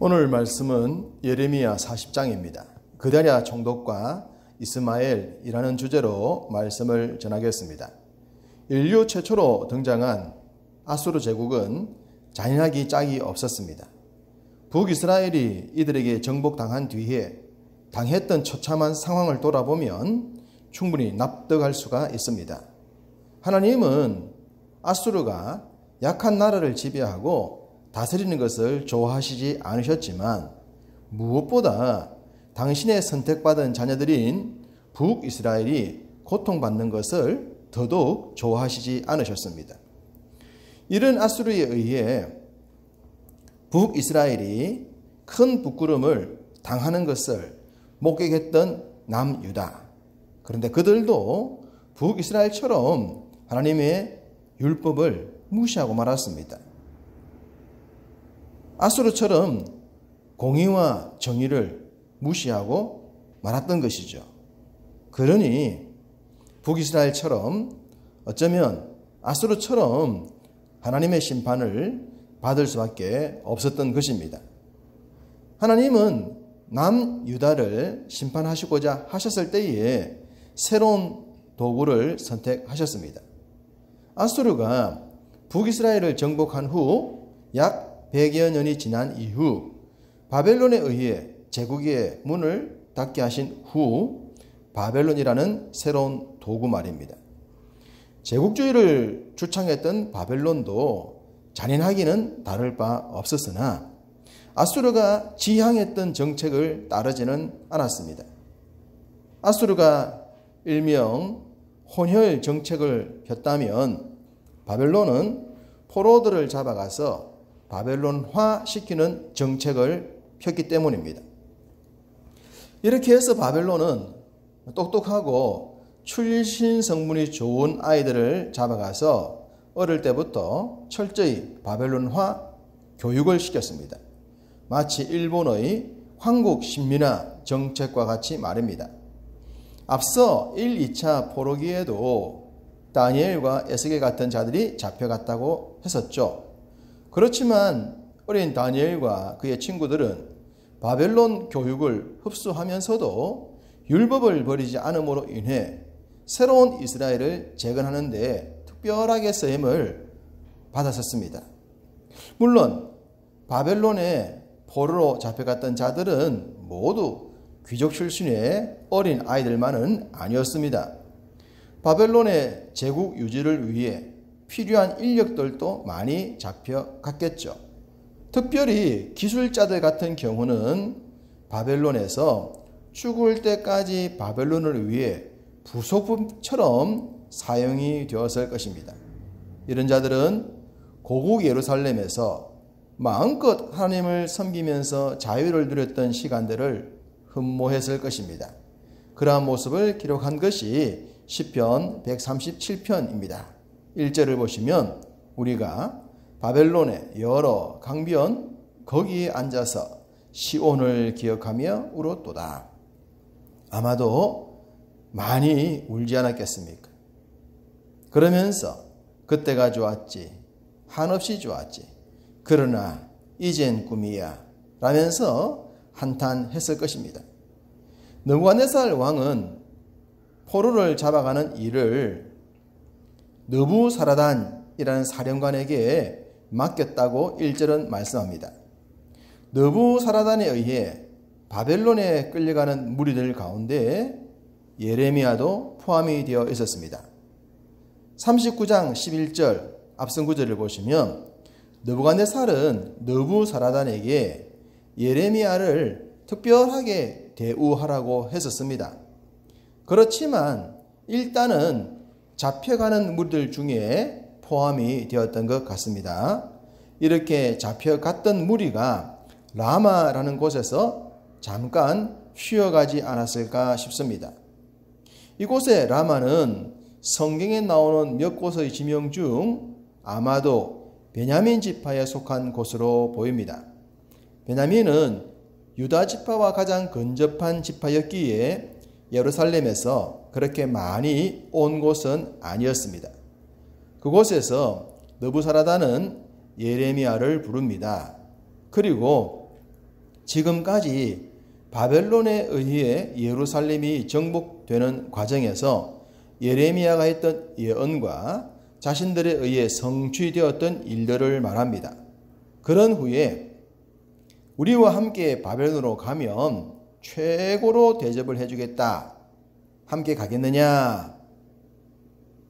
오늘 말씀은 예레미야 40장입니다. 그다랴 총독과 이스마엘이라는 주제로 말씀을 전하겠습니다. 인류 최초로 등장한 아수르 제국은 잔인하기 짝이 없었습니다. 북이스라엘이 이들에게 정복당한 뒤에 당했던 처참한 상황을 돌아보면 충분히 납득할 수가 있습니다. 하나님은 아수르가 약한 나라를 지배하고 다스리는 것을 좋아하시지 않으셨지만 무엇보다 당신의 선택받은 자녀들인 북이스라엘이 고통받는 것을 더더욱 좋아하시지 않으셨습니다. 이런 아수르에 의해 북이스라엘이 큰 부끄럼을 당하는 것을 목격했던 남유다. 그런데 그들도 북이스라엘처럼 하나님의 율법을 무시하고 말았습니다. 아수르처럼 공의와 정의를 무시하고 말았던 것이죠. 그러니 북이스라엘처럼 어쩌면 아수르처럼 하나님의 심판을 받을 수밖에 없었던 것입니다. 하나님은 남유다를 심판하시고자 하셨을 때에 새로운 도구를 선택하셨습니다. 아수르가 북이스라엘을 정복한 후 약 100여 년이 지난 이후 바벨론에 의해 제국의 문을 닫게 하신 후 바벨론이라는 새로운 도구 말입니다. 제국주의를 주창했던 바벨론도 잔인하기는 다를 바 없었으나 아수르가 지향했던 정책을 따르지는 않았습니다. 아수르가 일명 혼혈 정책을 폈다면 바벨론은 포로들을 잡아가서 바벨론화 시키는 정책을 폈기 때문입니다. 이렇게 해서 바벨론은 똑똑하고 출신 성분이 좋은 아이들을 잡아가서 어릴 때부터 철저히 바벨론화 교육을 시켰습니다. 마치 일본의 황국 신민화 정책과 같이 말입니다. 앞서 1, 2차 포로기에도 다니엘과 에스겔 같은 자들이 잡혀갔다고 했었죠. 그렇지만 어린 다니엘과 그의 친구들은 바벨론 교육을 흡수하면서도 율법을 버리지 않음으로 인해 새로운 이스라엘을 재건하는 데 특별하게 쓰임을 받았었습니다. 물론 바벨론에 포로로 잡혀갔던 자들은 모두 귀족 출신의 어린 아이들만은 아니었습니다. 바벨론의 제국 유지를 위해 필요한 인력들도 많이 잡혀갔겠죠. 특별히 기술자들 같은 경우는 바벨론에서 죽을 때까지 바벨론을 위해 부속품처럼 사용이 되었을 것입니다. 이런 자들은 고국 예루살렘에서 마음껏 하나님을 섬기면서 자유를 누렸던 시간들을 흠모했을 것입니다. 그러한 모습을 기록한 것이 시편 137편입니다. 1절을 보시면 우리가 바벨론의 여러 강변 거기에 앉아서 시온을 기억하며 울었도다. 아마도 많이 울지 않았겠습니까? 그러면서 그때가 좋았지, 한없이 좋았지, 그러나 이젠 꿈이야 라면서 한탄했을 것입니다. 느부갓네살 왕은 포로를 잡아가는 일을 느부사라단이라는 사령관에게 맡겼다고 1절은 말씀합니다. 느부사라단에 의해 바벨론에 끌려가는 무리들 가운데 예레미야도 포함이 되어 있었습니다. 39장 11절 앞선 구절을 보시면 느부갓네살은 느부사라단에게 예레미야를 특별하게 대우하라고 했었습니다. 그렇지만 일단은 잡혀가는 무리들 중에 포함이 되었던 것 같습니다. 이렇게 잡혀갔던 무리가 라마라는 곳에서 잠깐 쉬어가지 않았을까 싶습니다. 이곳의 라마는 성경에 나오는 몇 곳의 지명 중 아마도 베냐민 지파에 속한 곳으로 보입니다. 베냐민은 유다 지파와 가장 근접한 지파였기에 예루살렘에서 그렇게 많이 온 곳은 아니었습니다. 그곳에서 느부사라단은 예레미야를 부릅니다. 그리고 지금까지 바벨론에 의해 예루살렘이 정복되는 과정에서 예레미야가 했던 예언과 자신들에 의해 성취되었던 일들을 말합니다. 그런 후에 우리와 함께 바벨론으로 가면 최고로 대접을 해주겠다. 함께 가겠느냐?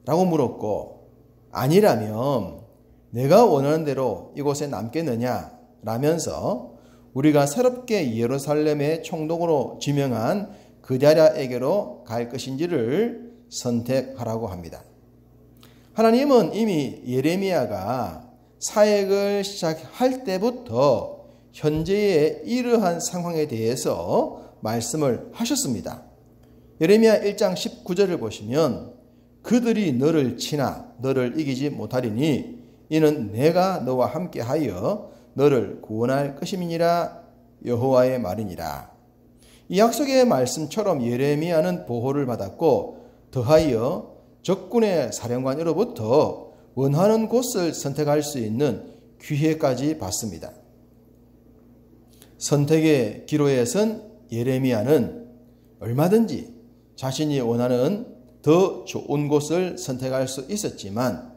라고 물었고, 아니라면 내가 원하는 대로 이곳에 남겠느냐? 라면서 우리가 새롭게 예루살렘의 총독으로 지명한 그다랴에게로 갈 것인지를 선택하라고 합니다. 하나님은 이미 예레미야가 사역을 시작할 때부터 현재의 이러한 상황에 대해서 말씀을 하셨습니다. 예레미야 1장 19절을 보시면 그들이 너를 치나 너를 이기지 못하리니 이는 내가 너와 함께하여 너를 구원할 것임이니라 여호와의 말이니라. 이 약속의 말씀처럼 예레미야는 보호를 받았고 더하여 적군의 사령관으로부터 원하는 곳을 선택할 수 있는 기회까지 받습니다. 선택의 기로에 선 예레미야는 얼마든지 자신이 원하는 더 좋은 곳을 선택할 수 있었지만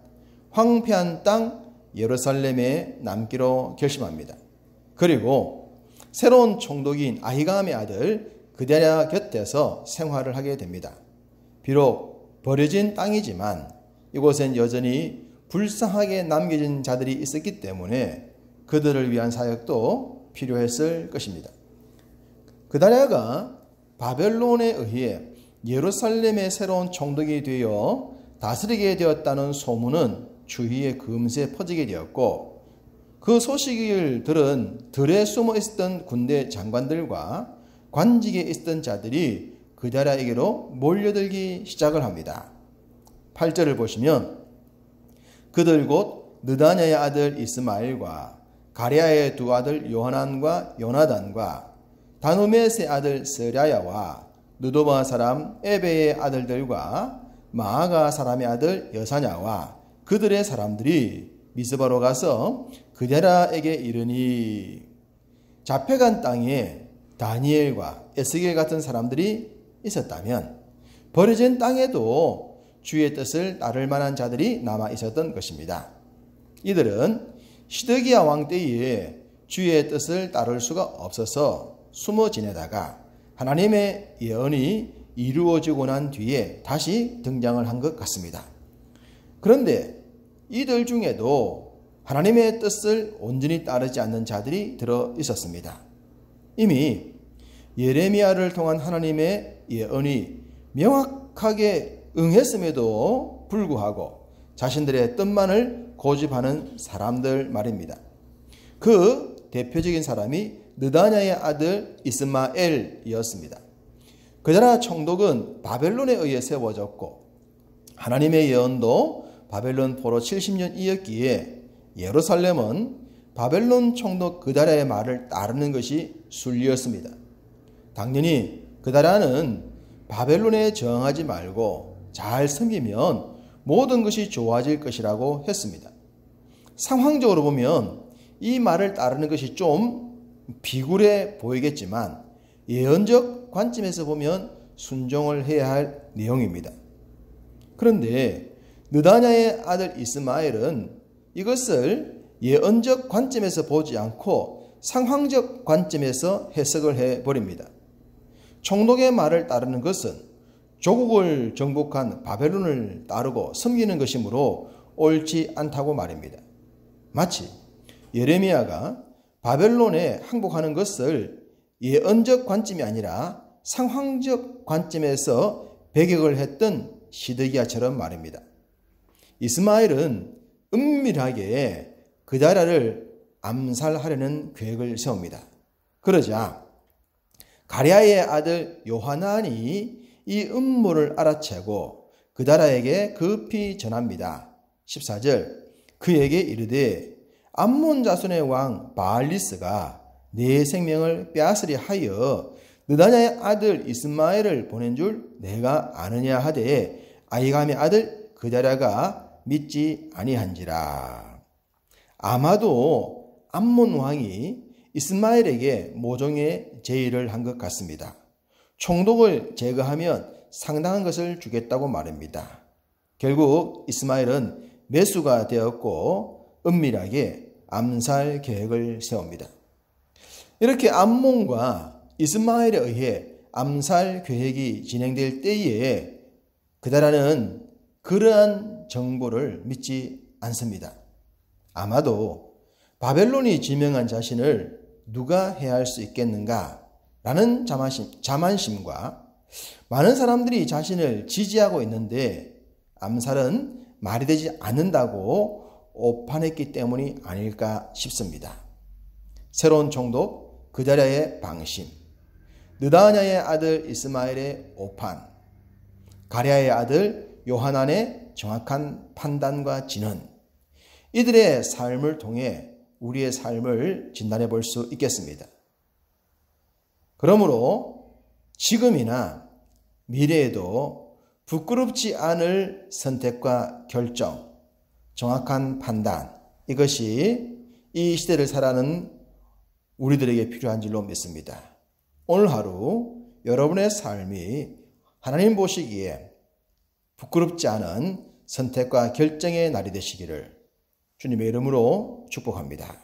황폐한 땅 예루살렘에 남기로 결심합니다. 그리고 새로운 총독인 아히감의 아들 그다랴 곁에서 생활을 하게 됩니다. 비록 버려진 땅이지만 이곳엔 여전히 불쌍하게 남겨진 자들이 있었기 때문에 그들을 위한 사역도 필요했을 것입니다. 그다랴가 바벨론에 의해 예루살렘의 새로운 총독이 되어 다스리게 되었다는 소문은 주위에 금세 퍼지게 되었고, 그 소식을 들은 들에 숨어 있었던 군대 장관들과 관직에 있었던 자들이 그다랴에게로 몰려들기 시작을 합니다. 8절을 보시면 그들 곧 느다냐의 아들 이스마엘과 가랴의 두 아들 요하난과 요나단과 다누메스의 아들 스랴야와 느도바 사람 에베의 아들들과 마아가 사람의 아들 여사냐와 그들의 사람들이 미스바로 가서 그다랴에게 이르니, 잡혀간 땅에 다니엘과 에스겔 같은 사람들이 있었다면 버려진 땅에도 주의 뜻을 따를 만한 자들이 남아 있었던 것입니다. 이들은 시드기야 왕 때에 주의 뜻을 따를 수가 없어서 숨어 지내다가 하나님의 예언이 이루어지고 난 뒤에 다시 등장을 한 것 같습니다. 그런데 이들 중에도 하나님의 뜻을 온전히 따르지 않는 자들이 들어 있었습니다. 이미 예레미야를 통한 하나님의 예언이 명확하게 응했음에도 불구하고 자신들의 뜻만을 고집하는 사람들 말입니다. 그 대표적인 사람이 느다냐의 아들 이스마엘이었습니다. 그다라 총독은 바벨론에 의해 세워졌고 하나님의 예언도 바벨론 포로 70년이었기에 예루살렘은 바벨론 총독 그다랴의 말을 따르는 것이 순리였습니다. 당연히 그다랴는 바벨론에 저항하지 말고 잘 섬기면 모든 것이 좋아질 것이라고 했습니다. 상황적으로 보면 이 말을 따르는 것이 좀 비굴해 보이겠지만 예언적 관점에서 보면 순종을 해야 할 내용입니다. 그런데 느다냐의 아들 이스마엘은 이것을 예언적 관점에서 보지 않고 상황적 관점에서 해석을 해버립니다. 총독의 말을 따르는 것은 조국을 정복한 바벨론을 따르고 섬기는 것이므로 옳지 않다고 말입니다. 마치 예레미야가 바벨론에 항복하는 것을 예언적 관점이 아니라 상황적 관점에서 배격을 했던 시드기야처럼 말입니다. 이스마엘은 은밀하게 그다랴를 암살하려는 계획을 세웁니다. 그러자 가랴의 아들 요하난이 이 음모를 알아채고 그다랴에게 급히 전합니다. 14절 그에게 이르되 암몬 자손의 왕 바알리스가 내 생명을 빼앗으려 하여 느다냐의 아들 이스마엘을 보낸 줄 내가 아느냐 하되 아히감의 아들 그다랴가 믿지 아니한지라. 아마도 암몬 왕이 이스마엘에게 모종의 제의를 한 것 같습니다. 총독을 제거하면 상당한 것을 주겠다고 말합니다. 결국 이스마엘은 매수가 되었고 은밀하게 암살 계획을 세웁니다. 이렇게 암몬과 이스마엘에 의해 암살 계획이 진행될 때에 그다라는 그러한 정보를 믿지 않습니다. 아마도 바벨론이 지명한 자신을 누가 해할 수 있겠는가? 라는 자만심과 많은 사람들이 자신을 지지하고 있는데 암살은 말이 되지 않는다고 오판했기 때문이 아닐까 싶습니다. 새로운 총독 그다랴의 방심, 느다냐의 아들 이스마엘의 오판, 가랴의 아들 요하난의 정확한 판단과 진언, 이들의 삶을 통해 우리의 삶을 진단해 볼 수 있겠습니다. 그러므로 지금이나 미래에도 부끄럽지 않을 선택과 결정, 정확한 판단, 이것이 이 시대를 살아가는 우리들에게 필요한 줄로 믿습니다. 오늘 하루 여러분의 삶이 하나님 보시기에 부끄럽지 않은 선택과 결정의 날이 되시기를 주님의 이름으로 축복합니다.